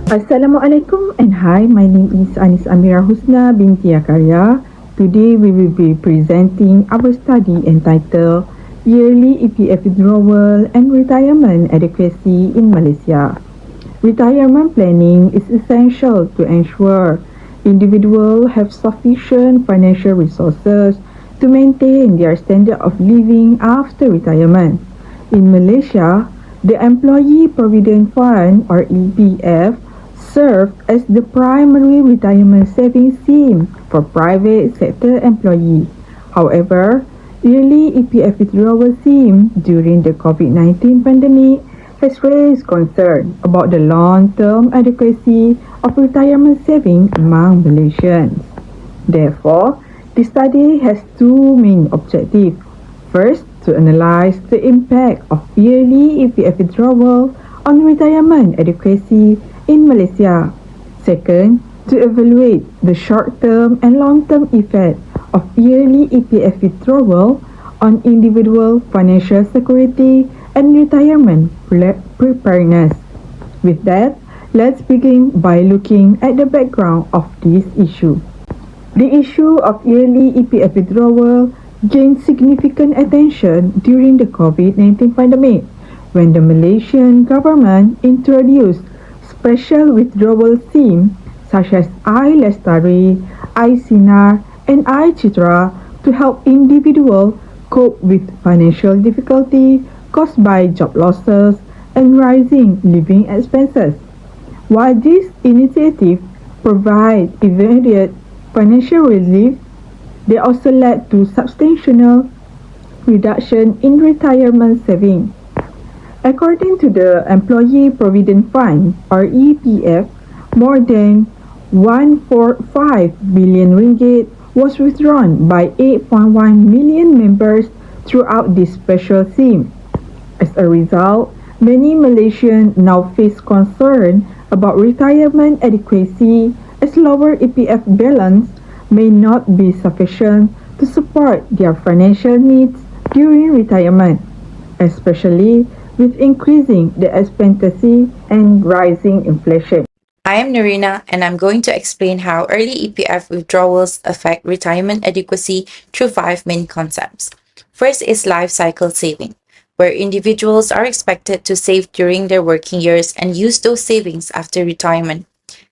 Assalamualaikum and hi, my name is Anis Amira Husna binti Akaria. Today we will be presenting our study entitled Yearly EPF Withdrawal and Retirement Adequacy in Malaysia. Retirement planning is essential to ensure individuals have sufficient financial resources to maintain their standard of living after retirement. In Malaysia, the Employee Provident Fund or EPF served as the primary retirement savings scheme for private sector employees. However, yearly EPF withdrawal scheme during the COVID-19 pandemic has raised concern about the long-term adequacy of retirement savings among Malaysians. Therefore, the study has two main objectives. First, to analyze the impact of yearly EPF withdrawal on retirement adequacy in Malaysia. Second, to evaluate the short-term and long-term effect of yearly EPF withdrawal on individual financial security and retirement preparedness. With that, let's begin by looking at the background of this issue. The issue of yearly EPF withdrawal gained significant attention during the COVID-19 pandemic when the Malaysian government introduced special withdrawal schemes such as iLestari, iSinar, and iCitra to help individuals cope with financial difficulty caused by job losses and rising living expenses. While these initiatives provide immediate financial relief, they also led to substantial reduction in retirement savings. According to the Employee Provident Fund or EPF, more than 145 billion ringgit was withdrawn by 8.1 million members throughout this special scheme. As a result, many Malaysians now face concern about retirement adequacy as lower EPF balance may not be sufficient to support their financial needs during retirement, especially with increasing the expectancy and rising inflation. I am Narina and I'm going to explain how early EPF withdrawals affect retirement adequacy through five main concepts. First is life cycle saving, where individuals are expected to save during their working years and use those savings after retirement.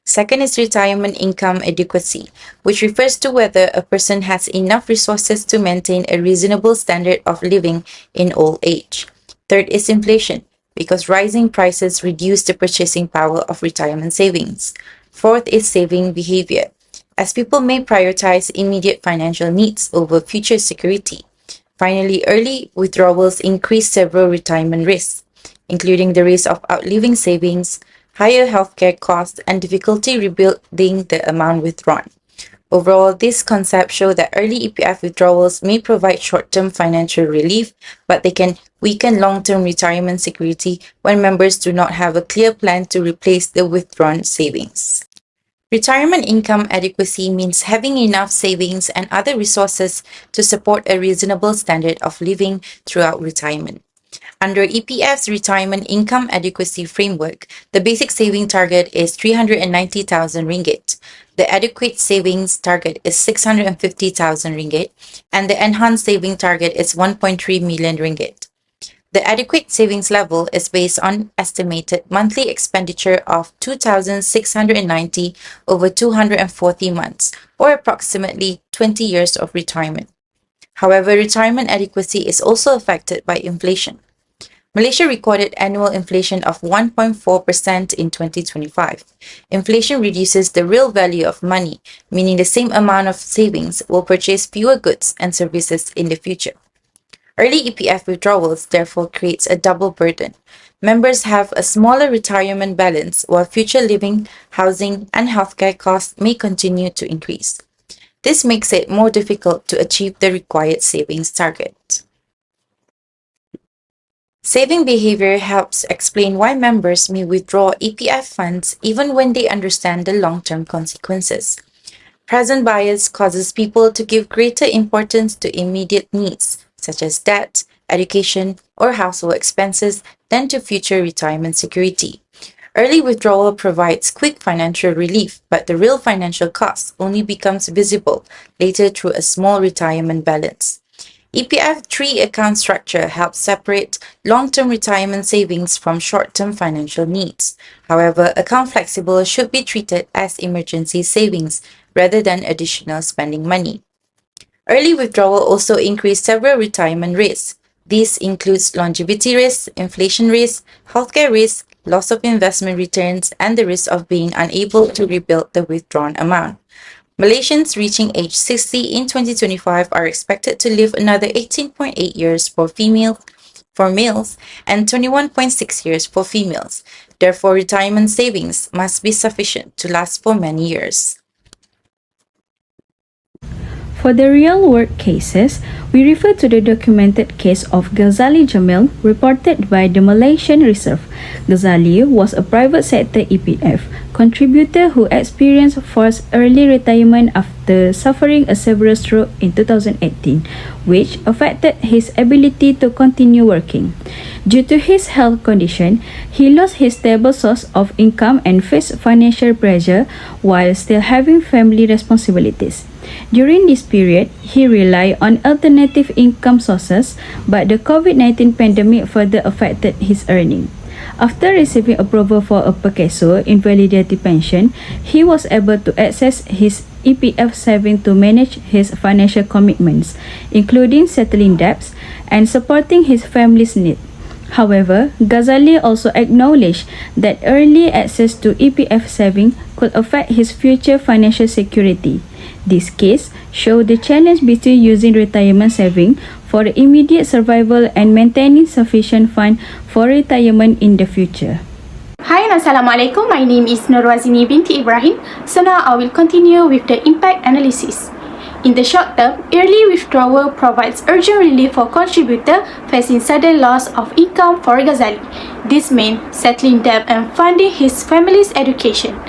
Second is retirement income adequacy, which refers to whether a person has enough resources to maintain a reasonable standard of living in old age. Third is inflation, because rising prices reduce the purchasing power of retirement savings. Fourth is saving behavior, as people may prioritize immediate financial needs over future security. Finally, early withdrawals increase several retirement risks, including the risk of outliving savings, higher healthcare costs, and difficulty rebuilding the amount withdrawn. Overall, these concepts show that early EPF withdrawals may provide short-term financial relief, but they can weaken long-term retirement security when members do not have a clear plan to replace the withdrawn savings. Retirement income adequacy means having enough savings and other resources to support a reasonable standard of living throughout retirement. Under EPF's retirement income adequacy framework, the basic saving target is 390,000 ringgit. The adequate savings target is 650,000 ringgit, and the enhanced saving target is 1.3 million ringgit. The adequate savings level is based on estimated monthly expenditure of 2,690 over 240 months, or approximately 20 years of retirement. However, retirement adequacy is also affected by inflation. Malaysia recorded annual inflation of 1.4% in 2025. Inflation reduces the real value of money, meaning the same amount of savings will purchase fewer goods and services in the future. Early EPF withdrawals therefore creates a double burden. Members have a smaller retirement balance while future living, housing, and healthcare costs may continue to increase. This makes it more difficult to achieve the required savings target. Saving behavior helps explain why members may withdraw EPF funds even when they understand the long-term consequences. Present bias causes people to give greater importance to immediate needs, such as debt, education, or household expenses, than to future retirement security. Early withdrawal provides quick financial relief, but the real financial cost only becomes visible later through a small retirement balance. EPF 3 account structure helps separate long-term retirement savings from short-term financial needs. However, account flexible should be treated as emergency savings rather than additional spending money. Early withdrawal also increased several retirement risks. This includes longevity risk, inflation risk, healthcare risk, loss of investment returns, and the risk of being unable to rebuild the withdrawn amount. Malaysians reaching age 60 in 2025 are expected to live another 18.8 years for males and 21.6 years for females. Therefore, retirement savings must be sufficient to last for many years. For the real-world cases, we refer to the documented case of Ghazali Jamil reported by the Malaysian Reserve. Ghazali was a private sector EPF contributor who experienced forced early retirement after suffering a severe stroke in 2018, which affected his ability to continue working. Due to his health condition, he lost his stable source of income and faced financial pressure while still having family responsibilities. During this period, he relied on alternative income sources, but the COVID-19 pandemic further affected his earning. After receiving approval for a Pekeso invalidity pension, he was able to access his EPF saving to manage his financial commitments, including settling debts and supporting his family's needs. However, Ghazali also acknowledged that early access to EPF saving could affect his future financial security. This case showed the challenge between using retirement saving for immediate survival and maintaining sufficient fund for retirement in the future. Hi and Assalamualaikum, my name is Nurwazini binti Ibrahim. So now I will continue with the impact analysis. In the short term, early withdrawal provides urgent relief for contributor facing sudden loss of income for Ghazali. This means settling debt and funding his family's education.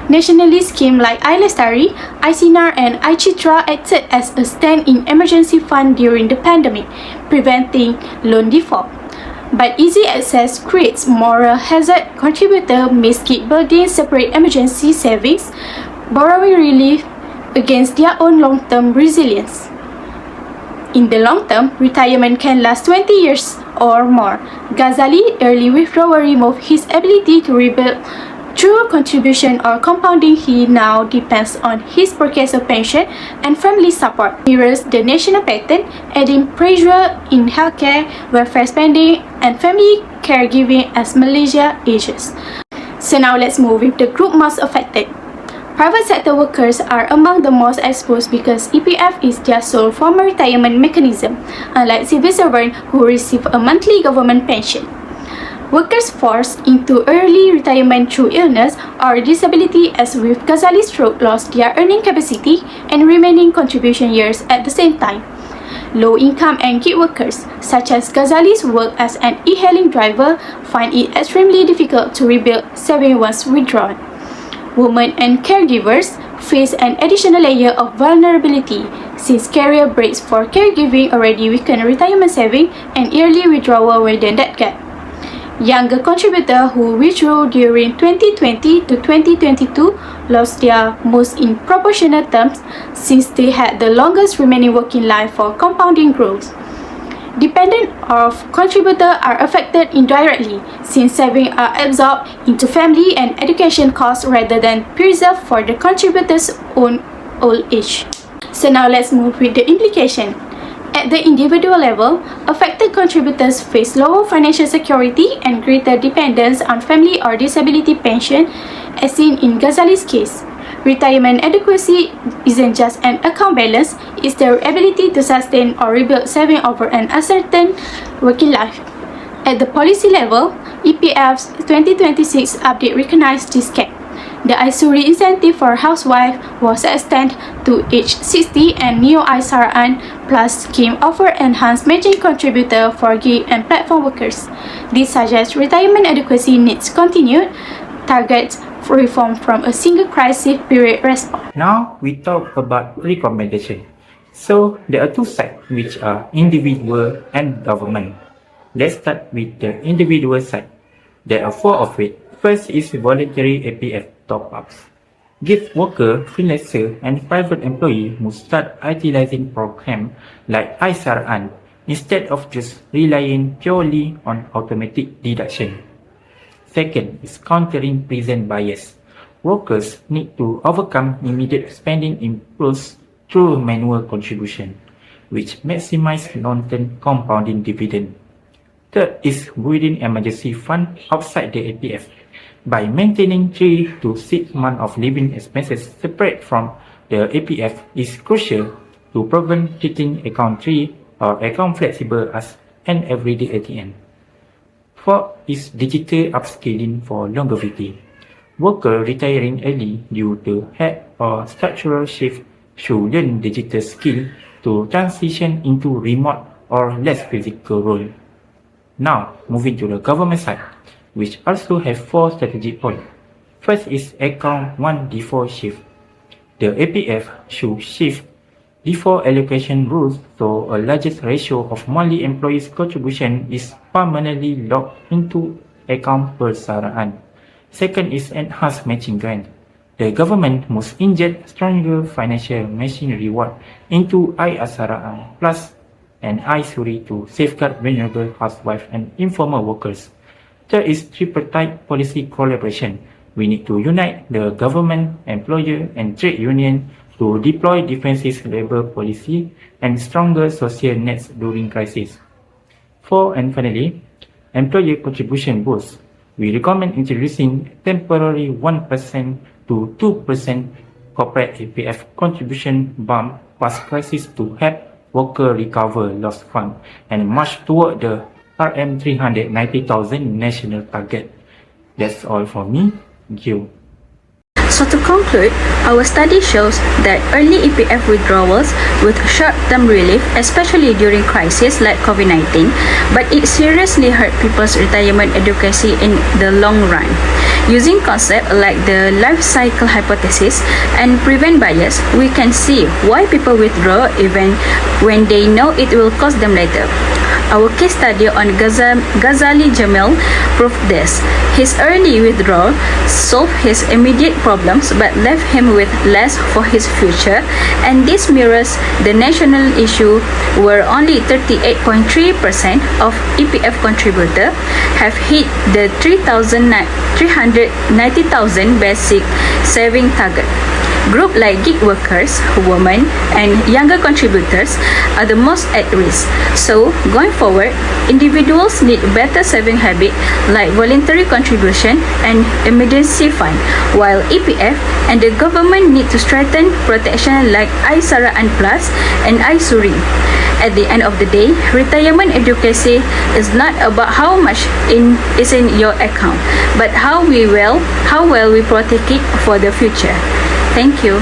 Nationalist schemes like iLestari, iSinar and iCitra acted as a stand-in emergency fund during the pandemic, preventing loan default. But easy access creates moral hazard. Contributor may skip building separate emergency savings, borrowing relief against their own long-term resilience. In the long term, retirement can last 20 years or more. Ghazali early withdrawal removed his ability to rebuild through contribution or compounding. He now depends on his Pekeso pension and family support. Mirrors the national pattern, adding pressure in healthcare, welfare spending, and family caregiving as Malaysia ages. So now let's move with the group most affected. Private sector workers are among the most exposed because EPF is their sole form of retirement mechanism, unlike civil servants who receive a monthly government pension. Workers forced into early retirement through illness or disability, as with Ghazali's stroke, lost their earning capacity and remaining contribution years at the same time. Low-income and gig workers, such as Ghazali's work as an e-hailing driver, find it extremely difficult to rebuild savings once withdrawn. Women and caregivers face an additional layer of vulnerability since career breaks for caregiving already weaken retirement saving and early withdrawal widen that gap. Younger contributors who withdrew during 2020 to 2022 lost their most in proportional terms since they had the longest remaining working life for compounding growth. Dependents of contributors are affected indirectly since savings are absorbed into family and education costs rather than preserved for the contributor's own old age. So now let's move with the implication. At the individual level, affected contributors face lower financial security and greater dependence on family or disability pension, as seen in Ghazali's case. Retirement adequacy isn't just an account balance, it's their ability to sustain or rebuild savings over an uncertain working life. At the policy level, EPF's 2026 update recognized this gap. The ISURI incentive for housewives was extended to age 60 and new ISARAN Plus scheme offer enhanced matching contributor for gig and platform workers. This suggests retirement adequacy needs continued targets reform from a single crisis period response. Now we talk about recommendation. So there are two sides, which are individual and government. Let's start with the individual side. There are four of it. First is voluntary APF top-ups. Gig worker, freelancer, and private employee must start utilizing programs like iSaran instead of just relying purely on automatic deduction. Second is countering present bias. Workers need to overcome immediate spending impulse through manual contribution, which maximize long-term compounding dividend. Third is building emergency fund outside the APF. By maintaining 3 to 6 months of living expenses separate from the APF is crucial to prevent treating account 3 or account flexible as an everyday ATM. Fourth is digital upskilling for longevity. Workers retiring early due to health or structural shift should learn digital skill to transition into remote or less physical role. Now, moving to the government side, which also have 4 strategic points. First is account 1 default shift. The APF should shift default allocation rules so a largest ratio of monthly employees' contribution is permanently locked into account persaraan. Second is enhanced matching grant. The government must inject stronger financial matching reward into iAsaraan Plus and iSuri to safeguard vulnerable housewives and informal workers. Third is tripartite policy collaboration. We need to unite the government, employer, and trade union to deploy defensive labor policy and stronger social nets during crisis. Fourth and finally, employer contribution boost. We recommend introducing temporary 1% to 2% corporate APF contribution bump past crisis to help worker recover lost fund and march toward the RM 390,000 national target. That's all for me. Thank you. So to conclude, our study shows that early EPF withdrawals with short-term relief, especially during crises like COVID-19, but it seriously hurt people's retirement adequacy in the long run. Using concepts like the life cycle hypothesis and prevent bias, we can see why people withdraw even when they know it will cost them later. Our case study on Ghazali Jamil proved this. His early withdrawal solved his immediate problems but left him with less for his future, and this mirrors the national issue where only 38.3% of EPF contributors have hit the 390,000 basic saving target. Groups like gig workers, women, and younger contributors are the most at risk. So, going forward, individuals need better saving habits like voluntary contribution and emergency fund, while EPF and the government need to strengthen protection like iSaraan Plus and iSuri. At the end of the day, retirement adequacy is not about how much is in your account, but how well we protect it for the future. Thank you.